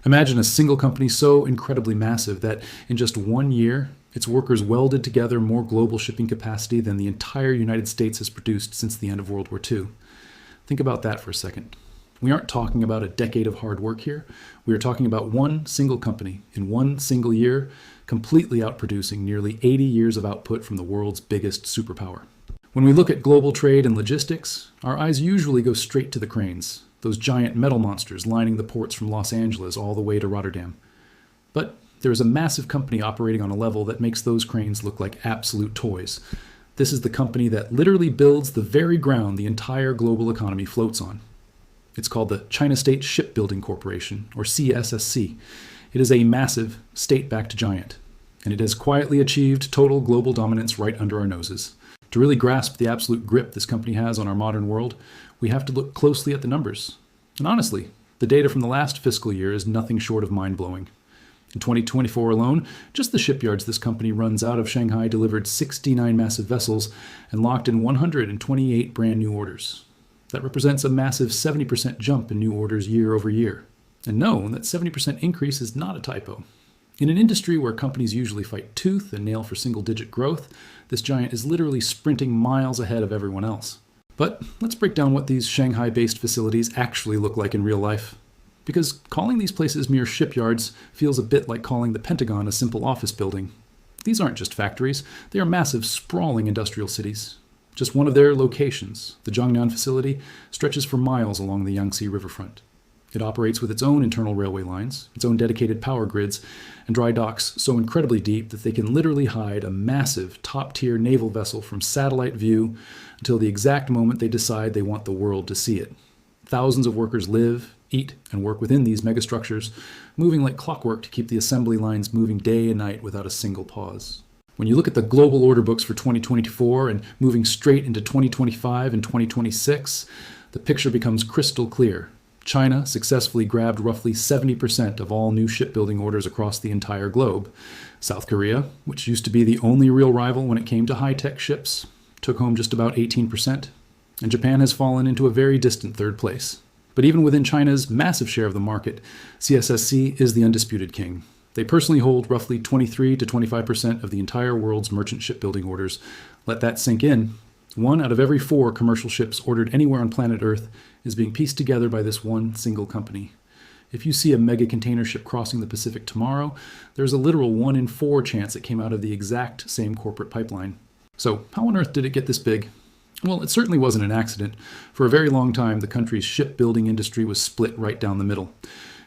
Imagine a single company so incredibly massive that in just 1 year, its workers welded together more global shipping capacity than the entire United States has produced since the end of World War II. Think about that for a second. We aren't talking about a decade of hard work here. We are talking about one single company in one single year, completely outproducing nearly 80 years of output from the world's biggest superpower. When we look at global trade and logistics, our eyes usually go straight to the cranes, those giant metal monsters lining the ports from Los Angeles all the way to Rotterdam. But there is a massive company operating on a level that makes those cranes look like absolute toys. This is the company that literally builds the very ground the entire global economy floats on. It's called the China State Shipbuilding Corporation, or CSSC. It is a massive, state-backed giant, and it has quietly achieved total global dominance right under our noses. To really grasp the absolute grip this company has on our modern world, we have to look closely at the numbers. And honestly, the data from the last fiscal year is nothing short of mind-blowing. In 2024 alone, just the shipyards this company runs out of Shanghai delivered 69 massive vessels and locked in 128 brand new orders. That represents a massive 70% jump in new orders year over year. And no, that 70% increase is not a typo. In an industry where companies usually fight tooth and nail for single-digit growth, this giant is literally sprinting miles ahead of everyone else. But let's break down what these Shanghai-based facilities actually look like in real life. Because calling these places mere shipyards feels a bit like calling the Pentagon a simple office building. These aren't just factories, they are massive, sprawling industrial cities. Just one of their locations, the Zhangnan facility, stretches for miles along the Yangtze riverfront. It operates with its own internal railway lines, its own dedicated power grids, and dry docks so incredibly deep that they can literally hide a massive, top-tier naval vessel from satellite view until the exact moment they decide they want the world to see it. Thousands of workers live, eat, and work within these megastructures, moving like clockwork to keep the assembly lines moving day and night without a single pause. When you look at the global order books for 2024 and moving straight into 2025 and 2026, the picture becomes crystal clear. China successfully grabbed roughly 70% of all new shipbuilding orders across the entire globe. South Korea, which used to be the only real rival when it came to high-tech ships, took home just about 18%. And Japan has fallen into a very distant third place. But even within China's massive share of the market, CSSC is the undisputed king. They personally hold roughly 23 to 25% of the entire world's merchant shipbuilding orders. Let that sink in. 1 out of every 4 commercial ships ordered anywhere on planet Earth is being pieced together by this one single company. If you see a mega container ship crossing the Pacific tomorrow, there's a literal 1 in 4 chance it came out of the exact same corporate pipeline. So how on earth did it get this big? Well, it certainly wasn't an accident. For a very long time, the country's shipbuilding industry was split right down the middle.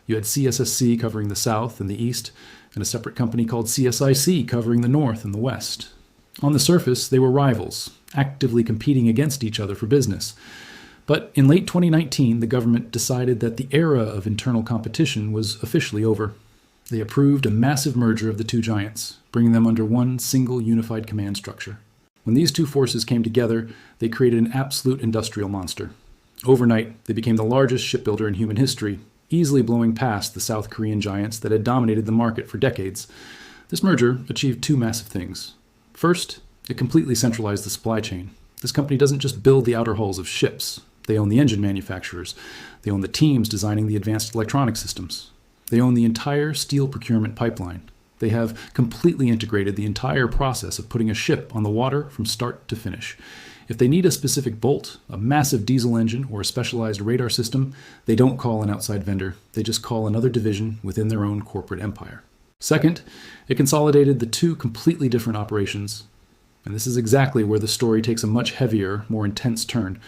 You had CSSC covering the South and the East, and a separate company called CSIC covering the North and the West. On the surface, they were rivals, actively competing against each other for business. But in late 2019, the government decided that the era of internal competition was officially over. They approved a massive merger of the two giants, bringing them under one single unified command structure. When these two forces came together, they created an absolute industrial monster. Overnight, they became the largest shipbuilder in human history, easily blowing past the South Korean giants that had dominated the market for decades. This merger achieved 2 massive things. First, it completely centralized the supply chain. This company doesn't just build the outer hulls of ships. They own the engine manufacturers. They own the teams designing the advanced electronic systems. They own the entire steel procurement pipeline. They have completely integrated the entire process of putting a ship on the water from start to finish. If they need a specific bolt, a massive diesel engine, or a specialized radar system, they don't call an outside vendor. They just call another division within their own corporate empire. Second, it consolidated the 2 completely different operations. And this is exactly where the story takes a much heavier, more intense turn.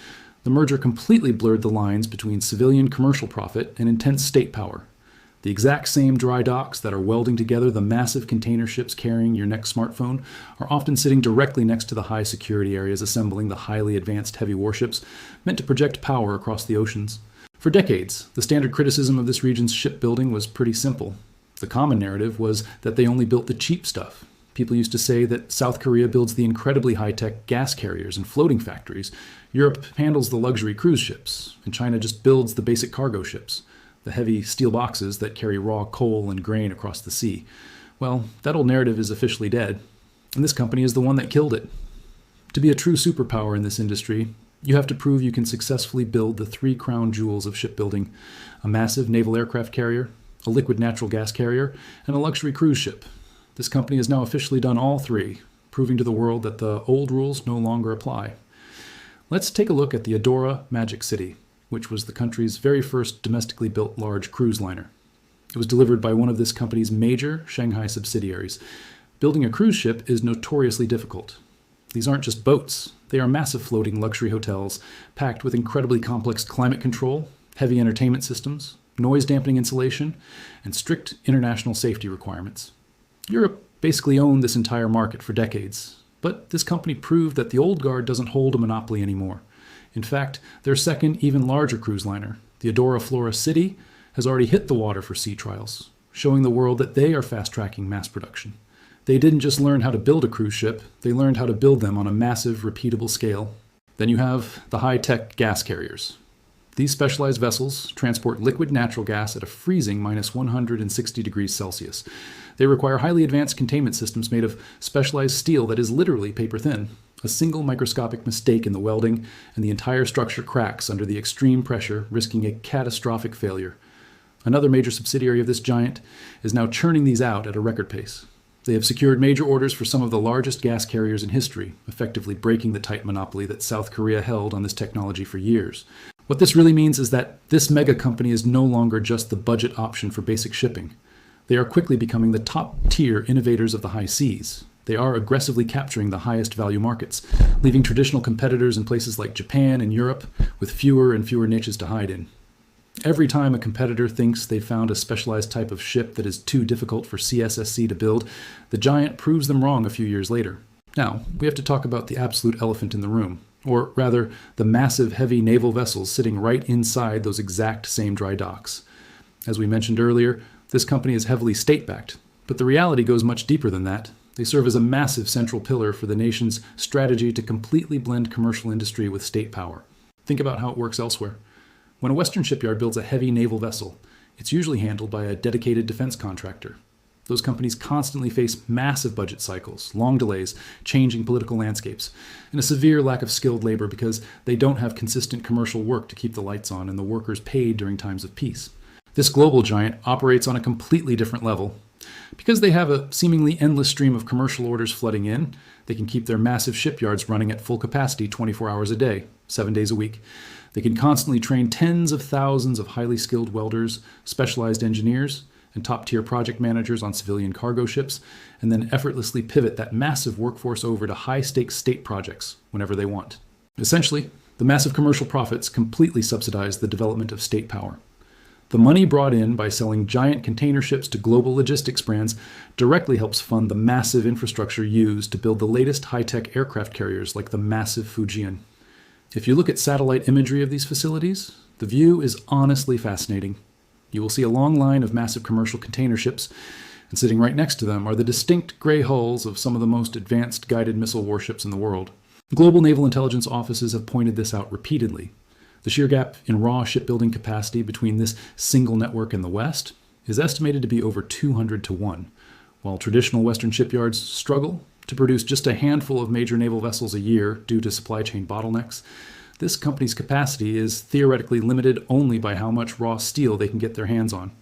The merger completely blurred the lines between civilian commercial profit and intense state power. The exact same dry docks that are welding together the massive container ships carrying your next smartphone are often sitting directly next to the high security areas assembling the highly advanced heavy warships meant to project power across the oceans. For decades, the standard criticism of this region's shipbuilding was pretty simple. The common narrative was that they only built the cheap stuff. People used to say that South Korea builds the incredibly high-tech gas carriers and floating factories, Europe handles the luxury cruise ships, and China just builds the basic cargo ships, the heavy steel boxes that carry raw coal and grain across the sea. Well, that old narrative is officially dead, and this company is the one that killed it. To be a true superpower in this industry, you have to prove you can successfully build the 3 crown jewels of shipbuilding: a massive naval aircraft carrier, a liquid natural gas carrier, and a luxury cruise ship. This company has now officially done all three, proving to the world that the old rules no longer apply. Let's take a look at the Adora Magic City, which was the country's very first domestically built large cruise liner. It was delivered by one of this company's major Shanghai subsidiaries. Building a cruise ship is notoriously difficult. These aren't just boats. They are massive floating luxury hotels packed with incredibly complex climate control, heavy entertainment systems, noise dampening insulation, and strict international safety requirements. Europe basically owned this entire market for decades, but this company proved that the old guard doesn't hold a monopoly anymore. In fact, their second, even larger cruise liner, the Adora Flora City, has already hit the water for sea trials, showing the world that they are fast-tracking mass production. They didn't just learn how to build a cruise ship, they learned how to build them on a massive, repeatable scale. Then you have the high-tech gas carriers. These specialized vessels transport liquid natural gas at a freezing minus 160 degrees Celsius. They require highly advanced containment systems made of specialized steel that is literally paper thin. A single microscopic mistake in the welding, and the entire structure cracks under the extreme pressure, risking a catastrophic failure. Another major subsidiary of this giant is now churning these out at a record pace. They have secured major orders for some of the largest gas carriers in history, effectively breaking the tight monopoly that South Korea held on this technology for years. What this really means is that this mega company is no longer just the budget option for basic shipping. They are quickly becoming the top-tier innovators of the high seas. They are aggressively capturing the highest value markets, leaving traditional competitors in places like Japan and Europe with fewer and fewer niches to hide in. Every time a competitor thinks they've found a specialized type of ship that is too difficult for CSSC to build, the giant proves them wrong a few years later. Now, we have to talk about the absolute elephant in the room, or rather, the massive heavy naval vessels sitting right inside those exact same dry docks. As we mentioned earlier, this company is heavily state-backed, but the reality goes much deeper than that. They serve as a massive central pillar for the nation's strategy to completely blend commercial industry with state power. Think about how it works elsewhere. When a Western shipyard builds a heavy naval vessel, it's usually handled by a dedicated defense contractor. Those companies constantly face massive budget cycles, long delays, changing political landscapes, and a severe lack of skilled labor because they don't have consistent commercial work to keep the lights on and the workers paid during times of peace. This global giant operates on a completely different level. Because they have a seemingly endless stream of commercial orders flooding in, they can keep their massive shipyards running at full capacity 24 hours a day, 7 days a week. They can constantly train tens of thousands of highly skilled welders, specialized engineers, and top-tier project managers on civilian cargo ships, and then effortlessly pivot that massive workforce over to high-stakes state projects whenever they want. Essentially, the massive commercial profits completely subsidize the development of state power. The money brought in by selling giant container ships to global logistics brands directly helps fund the massive infrastructure used to build the latest high-tech aircraft carriers like the massive Fujian. If you look at satellite imagery of these facilities, the view is honestly fascinating. You will see a long line of massive commercial container ships, and sitting right next to them are the distinct gray hulls of some of the most advanced guided missile warships in the world. Global naval intelligence offices have pointed this out repeatedly. The sheer gap in raw shipbuilding capacity between this single network and the West is estimated to be over 200 to 1. While traditional Western shipyards struggle to produce just a handful of major naval vessels a year due to supply chain bottlenecks, this company's capacity is theoretically limited only by how much raw steel they can get their hands on.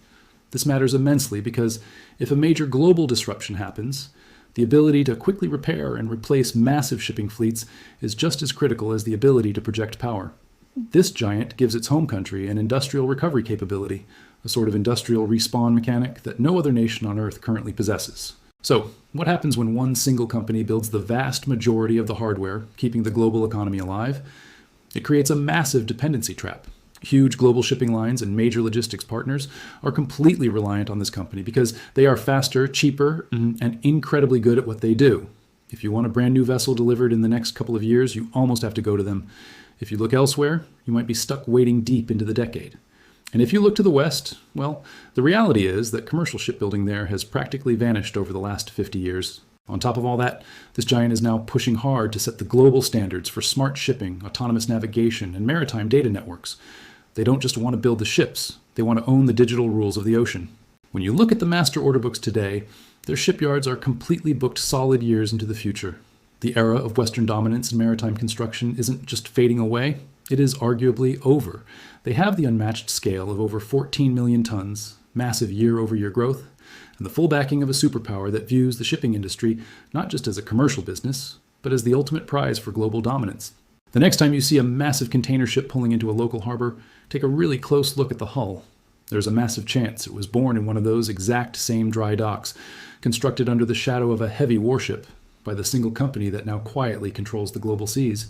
This matters immensely because if a major global disruption happens, the ability to quickly repair and replace massive shipping fleets is just as critical as the ability to project power. This giant gives its home country an industrial recovery capability, a sort of industrial respawn mechanic that no other nation on Earth currently possesses. So, what happens when one single company builds the vast majority of the hardware, keeping the global economy alive? It creates a massive dependency trap. Huge global shipping lines and major logistics partners are completely reliant on this company because they are faster, cheaper, and incredibly good at what they do. If you want a brand new vessel delivered in the next couple of years, you almost have to go to them. If you look elsewhere, you might be stuck waiting deep into the decade. And if you look to the West, well, the reality is that commercial shipbuilding there has practically vanished over the last 50 years. On top of all that, this giant is now pushing hard to set the global standards for smart shipping, autonomous navigation, and maritime data networks. They don't just want to build the ships, they want to own the digital rules of the ocean. When you look at the master order books today, their shipyards are completely booked solid years into the future. The era of Western dominance in maritime construction isn't just fading away, it is arguably over. They have the unmatched scale of over 14 million tons, massive year-over-year growth, and the full backing of a superpower that views the shipping industry not just as a commercial business, but as the ultimate prize for global dominance. The next time you see a massive container ship pulling into a local harbor, take a really close look at the hull. There's a massive chance it was born in one of those exact same dry docks, constructed under the shadow of a heavy warship by the single company that now quietly controls the global seas.